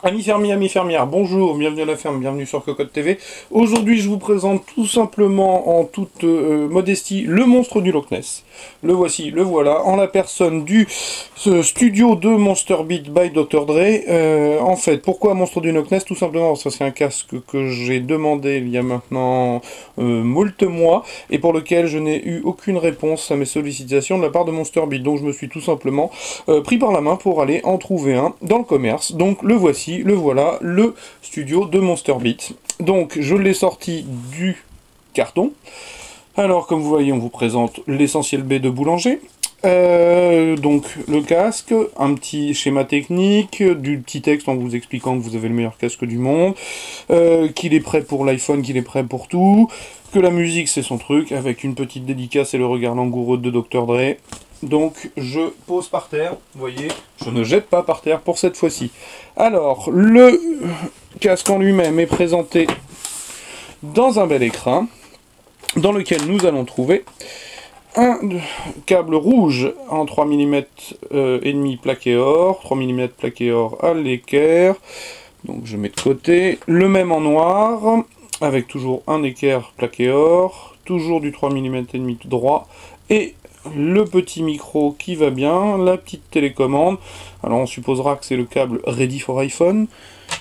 Amis fermiers, amis fermières, bonjour, bienvenue à la ferme, bienvenue sur Cocotte TV. Aujourd'hui, je vous présente tout simplement, en toute modestie, le monstre du Loch Ness. Le voici, le voilà, en la personne du studio de Monster Beat by Dr. Dre. En fait, pourquoi monstre du Loch Ness? Tout simplement parce que c'est un casque que j'ai demandé il y a maintenant moult mois, et pour lequel je n'ai eu aucune réponse à mes sollicitations de la part de Monster Beat. Donc je me suis tout simplement pris par la main pour aller en trouver un dans le commerce. Donc le voici. Le voilà, le studio de Monster Beat. Donc je l'ai sorti du carton. Alors comme vous voyez, on vous présente l'essentiel B de boulanger. Donc le casque, un petit schéma technique, du petit texte en vous expliquant que vous avez le meilleur casque du monde, qu'il est prêt pour l'iPhone, qu'il est prêt pour tout, que la musique c'est son truc, avec une petite dédicace et le regard langoureux de Dr. Dre. Donc je pose par terre, vous voyez, je ne jette pas par terre pour cette fois-ci. Alors, le casque en lui-même est présenté dans un bel écrin, dans lequel nous allons trouver un câble rouge en 3 mm et demi plaqué or, 3 mm plaqué or à l'équerre, donc je mets de côté, le même en noir, avec toujours un équerre plaqué or, toujours du 3 mm et demi droit, et le petit micro qui va bien, la petite télécommande, alors on supposera que c'est le câble Ready for iPhone,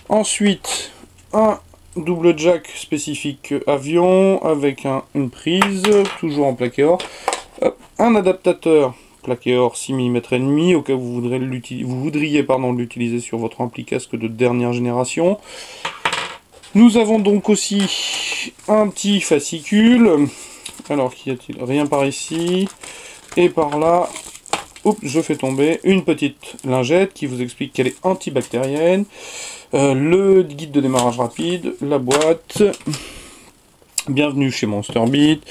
ensuite un double jack spécifique avion avec une prise, toujours en plaqué or, un adaptateur plaqué or 6 mm et demi, au cas où vous voudriez l'utiliser sur votre ampli casque de dernière génération. Nous avons donc aussi un petit fascicule, alors qu'y a-t-il? Rien par ici. Et par là, oups, je fais tomber une petite lingette qui vous explique qu'elle est antibactérienne, le guide de démarrage rapide, la boîte, bienvenue chez Monster Beat,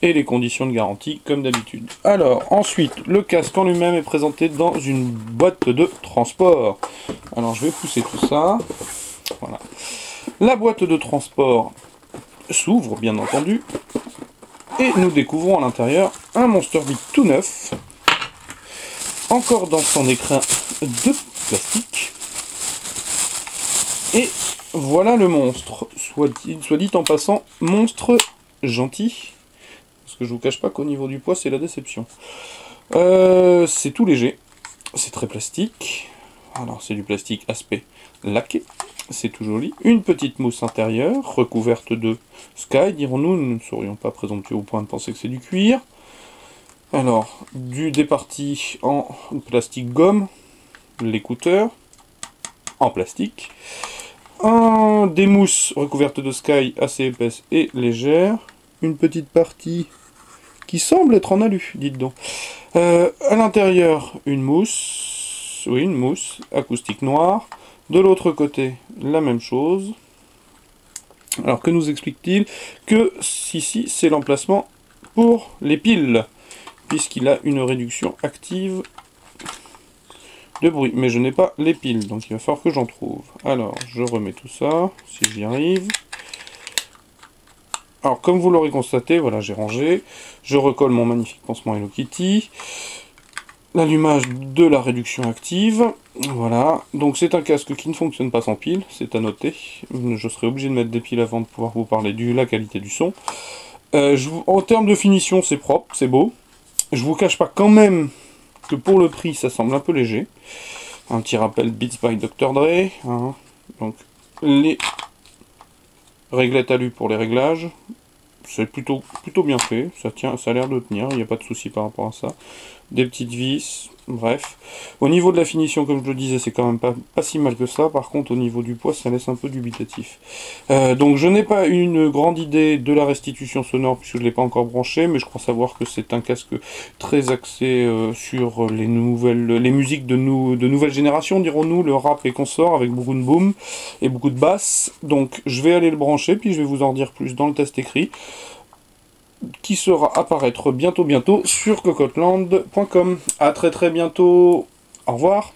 et les conditions de garantie comme d'habitude. Alors, ensuite, le casque en lui-même est présenté dans une boîte de transport. Alors, je vais pousser tout ça. Voilà. La boîte de transport s'ouvre, bien entendu. Et nous découvrons à l'intérieur un Monster Beat tout neuf, encore dans son écrin de plastique. Et voilà le monstre, soit dit en passant, monstre gentil, parce que je vous cache pas qu'au niveau du poids c'est la déception. C'est tout léger, c'est très plastique, alors c'est du plastique aspect laqué. C'est tout joli. Une petite mousse intérieure, recouverte de Sky, dirons-nous. Nous ne serions pas présomptueux au point de penser que c'est du cuir. Alors, du départi en plastique gomme, l'écouteur, en plastique. Des mousses recouvertes de Sky assez épaisses et légères. Une petite partie qui semble être en alu, dites donc. À l'intérieur, une mousse acoustique noire. De l'autre côté, la même chose. Alors, que nous explique-t-il? Que ici, c'est l'emplacement pour les piles, puisqu'il a une réduction active de bruit. Mais je n'ai pas les piles, donc il va falloir que j'en trouve. Alors, je remets tout ça, si j'y arrive. Alors, comme vous l'aurez constaté, voilà, j'ai rangé. Je recolle mon magnifique pansement Hello Kitty. L'allumage de la réduction active, voilà, donc c'est un casque qui ne fonctionne pas sans pile, c'est à noter, je serai obligé de mettre des piles avant de pouvoir vous parler de la qualité du son. En termes de finition, c'est propre, c'est beau, je vous cache pas quand même que pour le prix, ça semble un peu léger. Un petit rappel Beats by Dr. Dre, hein. Donc les réglettes alu pour les réglages, c'est plutôt bien fait, ça tient, ça a l'air de tenir, il n'y a pas de souci par rapport à ça. Des petites vis, bref. Au niveau de la finition, comme je le disais, c'est quand même pas si mal que ça. Par contre, au niveau du poids, ça laisse un peu dubitatif. Donc je n'ai pas une grande idée de la restitution sonore, puisque je ne l'ai pas encore branché, mais je crois savoir que c'est un casque très axé sur les musiques de nouvelle génération, dirons-nous, le rap et consorts, avec beaucoup de boom et beaucoup de basse. Donc je vais aller le brancher, puis je vais vous en dire plus dans le test écrit, qui sera apparaître bientôt sur cocotteland.com. A très bientôt. Au revoir.